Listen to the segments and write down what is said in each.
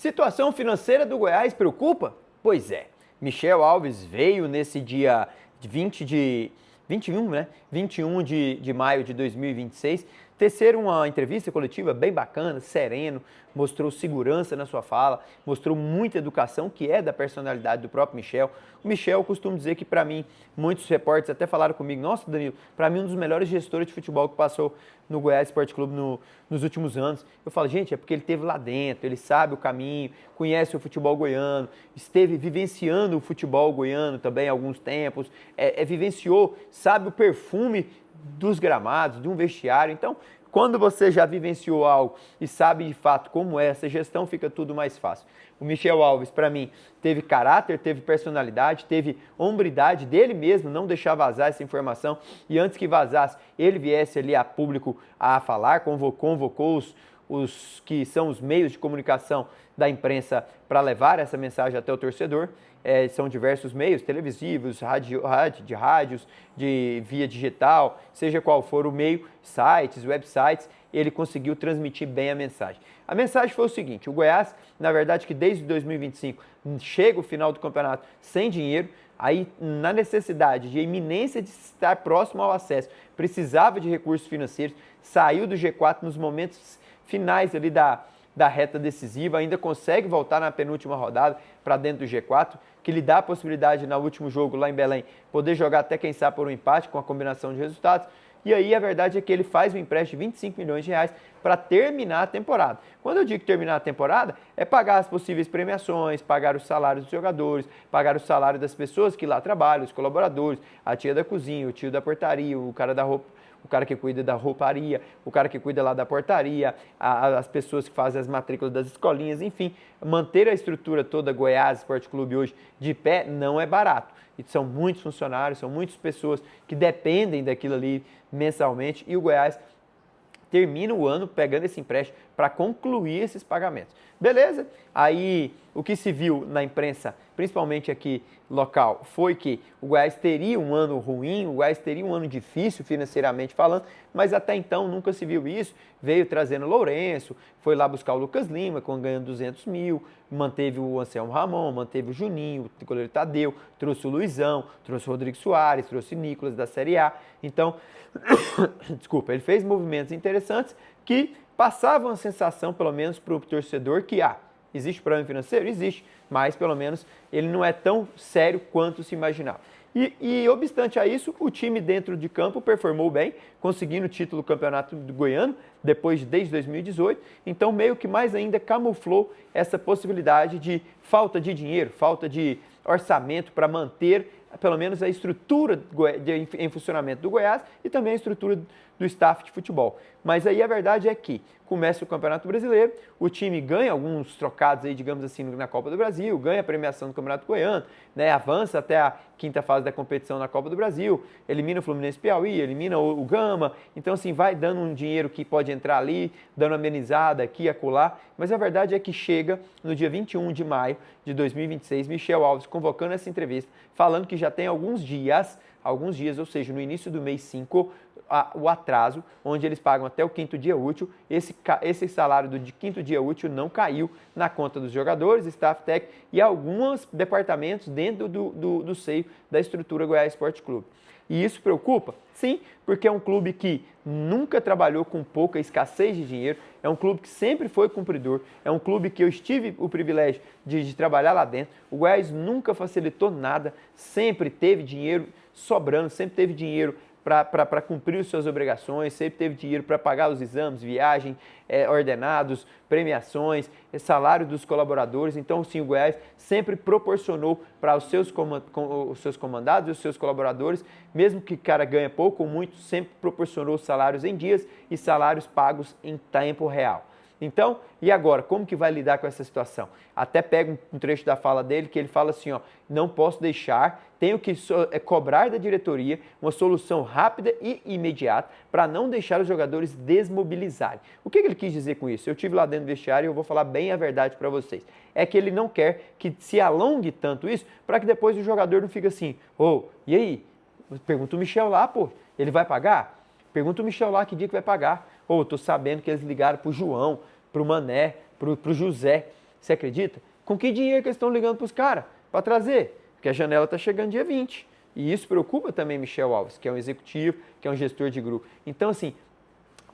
Situação financeira do Goiás preocupa? Pois é. Michel Alves veio nesse dia 21 de maio de 2026, tecer uma entrevista coletiva bem bacana, sereno, mostrou segurança na sua fala, mostrou muita educação, que é da personalidade do próprio Michel. O Michel, eu costumo dizer que, para mim, muitos repórteres até falaram comigo, nossa, Danilo, para mim um dos melhores gestores de futebol que passou no Goiás Esporte Clube nos últimos anos. Eu falo, gente, é porque ele esteve lá dentro, ele sabe o caminho, conhece o futebol goiano, esteve vivenciando o futebol goiano também há alguns tempos, vivenciou, sabe o perfume dos gramados, de um vestiário. Então, quando você já vivenciou algo e sabe de fato como é essa gestão, fica tudo mais fácil. O Michel Alves, para mim, teve caráter, teve personalidade, teve hombridade dele mesmo, não deixar vazar essa informação, e antes que vazasse, ele viesse ali a público a falar, convocou os que são os meios de comunicação da imprensa para levar essa mensagem até o torcedor. São diversos meios, televisivos, rádios, de via digital, seja qual for o meio, sites, websites, ele conseguiu transmitir bem a mensagem. A mensagem foi o seguinte: o Goiás, na verdade, que desde 2025 chega o final do campeonato sem dinheiro, aí na necessidade de iminência de estar próximo ao acesso, precisava de recursos financeiros, saiu do G4 nos momentos finais ali da reta decisiva, ainda consegue voltar na penúltima rodada para dentro do G4, que lhe dá a possibilidade, no último jogo lá em Belém, poder jogar até, quem sabe, por um empate com a combinação de resultados. E aí a verdade é que ele faz um empréstimo de 25 milhões de reais para terminar a temporada. Quando eu digo terminar a temporada, é pagar as possíveis premiações, pagar os salários dos jogadores, pagar o salário das pessoas que lá trabalham, os colaboradores, a tia da cozinha, o tio da portaria, o cara da roupa, o cara que cuida da rouparia, o cara que cuida lá da portaria, as pessoas que fazem as matrículas das escolinhas, enfim, manter a estrutura toda Goiás Esporte Clube hoje de pé não é barato. E são muitos funcionários, são muitas pessoas que dependem daquilo ali mensalmente, e o Goiás termina o ano pegando esse empréstimo para concluir esses pagamentos. Beleza? Aí o que se viu na imprensa, principalmente aqui local, foi que o Goiás teria um ano ruim, o Goiás teria um ano difícil financeiramente falando, mas até então nunca se viu isso. Veio trazendo o Lourenço, foi lá buscar o Lucas Lima, ganhando 200 mil, manteve o Anselmo Ramon, manteve o Juninho, o goleiro Tadeu, trouxe o Luizão, trouxe o Rodrigo Soares, trouxe o Nicolas da Série A. Então, desculpa, ele fez movimentos interessantes que passavam a sensação, pelo menos para o torcedor, que existe problema financeiro? Existe, mas pelo menos ele não é tão sério quanto se imaginava. E obstante a isso, o time dentro de campo performou bem, conseguindo o título do Campeonato do Goiano, desde 2018, então meio que mais ainda camuflou essa possibilidade de falta de dinheiro, falta de orçamento para manter pelo menos a estrutura em funcionamento do Goiás e também a estrutura do staff de futebol. Mas aí a verdade é que começa o Campeonato Brasileiro, o time ganha alguns trocados aí, digamos assim, na Copa do Brasil, ganha a premiação do Campeonato Goiano, né, avança até a quinta fase da competição na Copa do Brasil, elimina o Fluminense Piauí, elimina o Gama, então assim, vai dando um dinheiro que pode entrar ali, dando amenizada aqui e acolá, mas a verdade é que chega no dia 21 de maio de 2026, Michel Alves convocando essa entrevista, falando que já tem alguns dias, ou seja, no início do mês 5, o atraso, onde eles pagam até o quinto dia útil, esse salário do quinto dia útil não caiu na conta dos jogadores, staff técnico e alguns departamentos dentro do seio da estrutura Goiás Esporte Clube. E isso preocupa? Sim, porque é um clube que nunca trabalhou com pouca escassez de dinheiro, é um clube que sempre foi cumpridor, é um clube que eu tive o privilégio de trabalhar lá dentro. O Goiás nunca facilitou nada, sempre teve dinheiro sobrando, sempre teve dinheiro para cumprir as suas obrigações, sempre teve dinheiro para pagar os exames, viagem, ordenados, premiações, salário dos colaboradores. Então, sim, o Goiás sempre proporcionou para os seus comandados e os seus colaboradores, mesmo que o cara ganha pouco ou muito, sempre proporcionou salários em dias e salários pagos em tempo real. Então, e agora, como que vai lidar com essa situação? Até pega um trecho da fala dele que ele fala assim, não posso deixar, tenho que cobrar da diretoria uma solução rápida e imediata para não deixar os jogadores desmobilizarem. O que ele quis dizer com isso? Eu estive lá dentro do vestiário e eu vou falar bem a verdade para vocês. É que ele não quer que se alongue tanto isso para que depois o jogador não fique assim, e aí? Pergunta o Michel lá, ele vai pagar? Pergunta o Michel lá que dia que vai pagar. Tô sabendo que eles ligaram pro João, pro Mané, pro José. Você acredita? Com que dinheiro que eles estão ligando para os caras para trazer? Porque a janela está chegando dia 20. E isso preocupa também Michel Alves, que é um executivo, que é um gestor de grupo. Então, assim,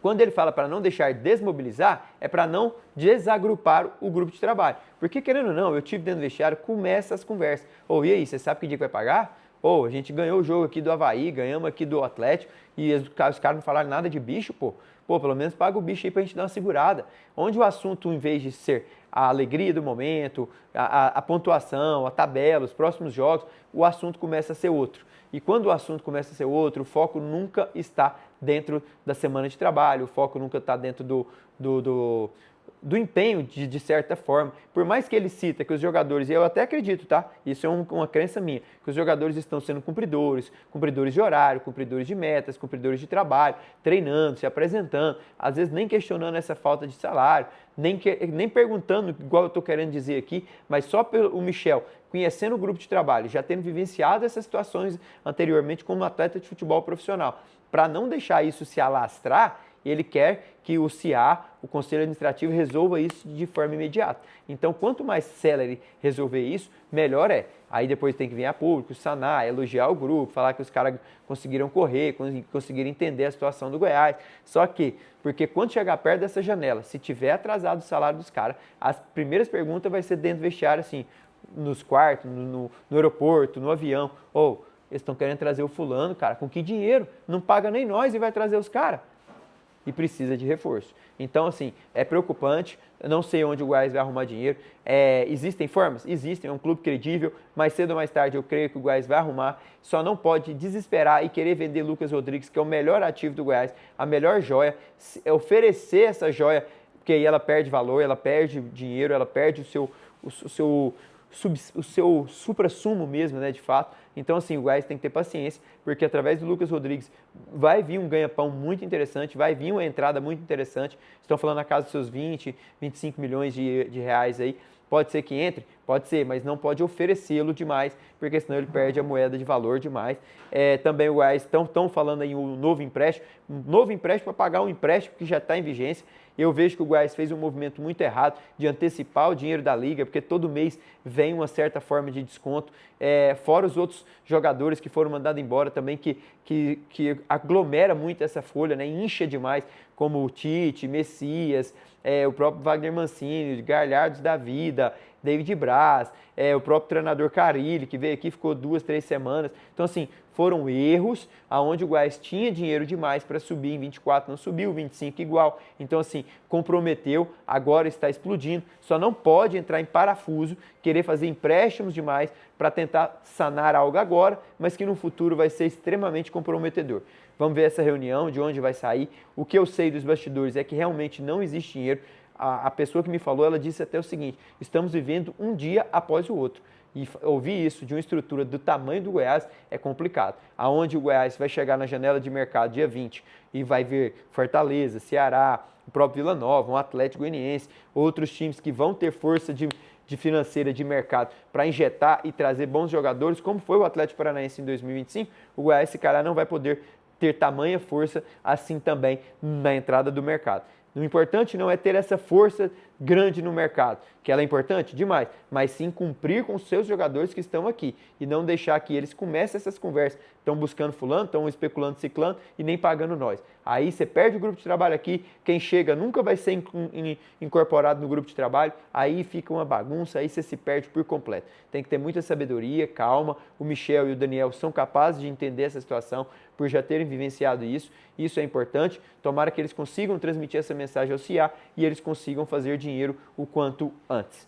quando ele fala para não deixar desmobilizar, é para não desagrupar o grupo de trabalho. Porque, querendo ou não, eu tive dentro do vestiário, começa as conversas. Ou, e aí, você sabe que dia que vai pagar? Ou, a gente ganhou o jogo aqui do Avaí, ganhamos aqui do Atlético, e os caras não falaram nada de bicho, pô. Pô, pelo menos paga o bicho aí pra gente dar uma segurada. Onde o assunto, em vez de ser a alegria do momento, a pontuação, a tabela, os próximos jogos, o assunto começa a ser outro. E quando o assunto começa a ser outro, o foco nunca está dentro da semana de trabalho, o foco nunca está dentro do empenho, de certa forma. Por mais que ele cita que os jogadores, e eu até acredito, tá? Isso é uma crença minha, que os jogadores estão sendo cumpridores de horário, cumpridores de metas, cumpridores de trabalho, treinando, se apresentando, às vezes nem questionando essa falta de salário, nem perguntando, igual eu estou querendo dizer aqui, mas só pelo Michel, conhecendo o grupo de trabalho, já tendo vivenciado essas situações anteriormente como atleta de futebol profissional, para não deixar isso se alastrar, ele quer que o CA, o Conselho Administrativo, resolva isso de forma imediata. Então, quanto mais célere resolver isso, melhor é. Aí depois tem que vir a público, sanar, elogiar o grupo, falar que os caras conseguiram correr, conseguiram entender a situação do Goiás. Só que, porque quando chegar perto dessa janela, se tiver atrasado o salário dos caras, as primeiras perguntas vai ser dentro do vestiário, assim, nos quartos, no aeroporto, no avião. Ou, eles estão querendo trazer o fulano, cara, com que dinheiro? Não paga nem nós e vai trazer os caras. E precisa de reforço. Então, assim, é preocupante. Eu não sei onde o Goiás vai arrumar dinheiro. Existem formas? Existem. É um clube credível. Mais cedo ou mais tarde, eu creio que o Goiás vai arrumar. Só não pode desesperar e querer vender Lucas Rodrigues, que é o melhor ativo do Goiás, a melhor joia. Oferecer essa joia, porque aí ela perde valor, ela perde dinheiro, ela perde o seu supra-sumo mesmo, né, de fato. Então, assim, o Goiás tem que ter paciência, porque através do Lucas Rodrigues vai vir um ganha-pão muito interessante, vai vir uma entrada muito interessante. Estão falando na casa dos seus 20, 25 milhões de reais aí. Pode ser que entre? Pode ser, mas não pode oferecê-lo demais, porque senão ele perde a moeda de valor demais. Também o Goiás estão falando aí um novo empréstimo para pagar um empréstimo que já está em vigência. Eu vejo que o Goiás fez um movimento muito errado de antecipar o dinheiro da Liga, porque todo mês vem uma certa forma de desconto, fora os outros jogadores que foram mandados embora também, que aglomera muito essa folha, né? Incha demais, como o Tite, Messias, o próprio Wagner Mancini, Galhardos da vida, David Braz, o próprio treinador Carille, que veio aqui e ficou 2, 3 semanas. Então, assim, foram erros aonde o Goiás tinha dinheiro demais para subir em 24, não subiu, 25 igual. Então, assim, comprometeu, agora está explodindo. Só não pode entrar em parafuso, querer fazer empréstimos demais para tentar sanar algo agora, mas que no futuro vai ser extremamente comprometedor. Vamos ver essa reunião, de onde vai sair. O que eu sei dos bastidores é que realmente não existe dinheiro. A pessoa que me falou, ela disse até o seguinte: estamos vivendo um dia após o outro. E ouvir isso de uma estrutura do tamanho do Goiás é complicado. Aonde o Goiás vai chegar na janela de mercado dia 20 e vai ver Fortaleza, Ceará, o próprio Vila Nova, um Atlético Goianiense, outros times que vão ter força de financeira de mercado para injetar e trazer bons jogadores, como foi o Atlético Paranaense em 2025, o Goiás, esse cara, não vai poder ter tamanha força assim também na entrada do mercado. O importante não é ter essa força grande no mercado, que ela é importante demais, mas sim cumprir com os seus jogadores que estão aqui e não deixar que eles comecem essas conversas, estão buscando fulano, estão especulando ciclano e nem pagando nós. Aí você perde o grupo de trabalho aqui, quem chega nunca vai ser incorporado no grupo de trabalho, aí fica uma bagunça, aí você se perde por completo. Tem que ter muita sabedoria, calma, o Michel e o Daniel são capazes de entender essa situação por já terem vivenciado isso é importante, tomara que eles consigam transmitir essa mensagem ao CA e eles consigam fazer dinheiro o quanto antes.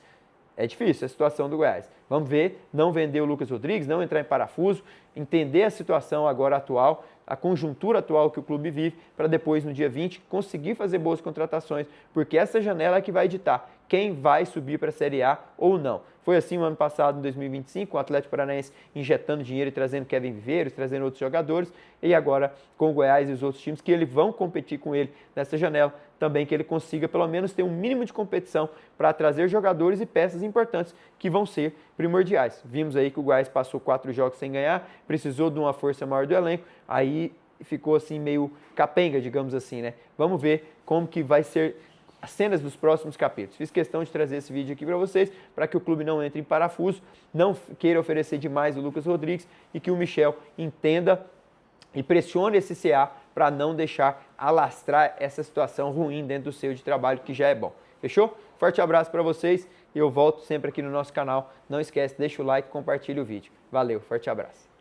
É difícil a situação do Goiás. Vamos ver, não vender o Lucas Rodrigues, não entrar em parafuso, entender a situação agora atual, a conjuntura atual que o clube vive, para depois, no dia 20, conseguir fazer boas contratações, porque essa janela é que vai ditar quem vai subir para a Série A ou não. Foi assim no ano passado, em 2025, o Atlético Paranaense injetando dinheiro e trazendo Kevin Viveiros, trazendo outros jogadores, e agora com o Goiás e os outros times que eles vão competir com ele nessa janela, também que ele consiga pelo menos ter um mínimo de competição para trazer jogadores e peças importantes que vão ser primordiais. Vimos aí que o Goiás passou 4 jogos sem ganhar, precisou de uma força maior do elenco, aí ficou assim meio capenga, digamos assim, né? Vamos ver como que vai ser as cenas dos próximos capítulos. Fiz questão de trazer esse vídeo aqui para vocês, para que o clube não entre em parafuso, não queira oferecer demais o Lucas Rodrigues e que o Michel entenda e pressione esse CA para não deixar alastrar essa situação ruim dentro do seu de trabalho, que já é bom. Fechou? Forte abraço para vocês e eu volto sempre aqui no nosso canal. Não esquece, deixa o like e compartilha o vídeo. Valeu, forte abraço.